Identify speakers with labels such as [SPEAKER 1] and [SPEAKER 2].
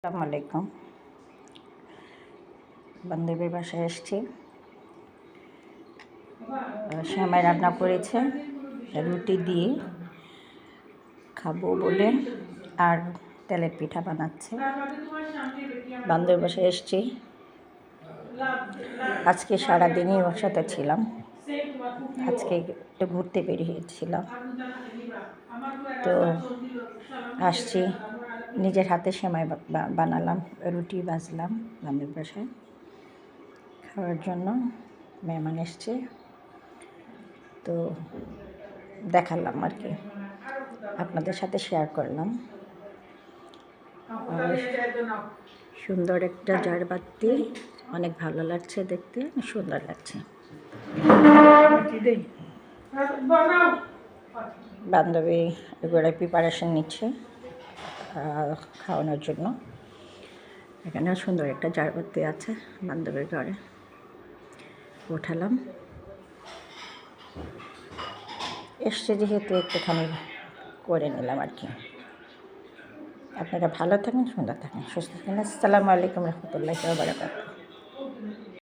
[SPEAKER 1] আসসালামু আলাইকুম। বান্ধবীর বাসায় এসেছি। সেমাই রান্না করেছে, রুটি দিয়ে খাবো বলে, আর তেলের পিঠা বানাচ্ছে। বান্ধবীর বাসায় এসেছি, আজকে সারাদিনই ওর সাথে ছিলাম। আজকে একটু ঘুরতে বেরিয়েছিলাম, তো আসছি, নিজের হাতে সেমাই বানালাম, রুটি ভাজলাম বান্ধবীর বাসায় খাওয়ার জন্য। মেহমান এসছে, তো দেখালাম আর কি, আপনাদের সাথে শেয়ার করলাম। আর সুন্দর একটা ঝাড়বাতি, অনেক ভালো লাগছে দেখতে, সুন্দর লাগছে। বান্ধবী এগুলো প্রিপারেশন নিচ্ছে খাওয়ানোর জন্য। এখানেও সুন্দর একটা ঝাড়বাতি আছে বান্ধবীর ঘরে, উঠালাম। এসছে যেহেতু একটুখানি করে নিলাম আর কি। আপনারা ভালো থাকেন, সুন্দর থাকেন, সুস্থ থাকেন। আসসালামু আলাইকুম রহমতুল্লাহি ওয়া বারাকাতুহু।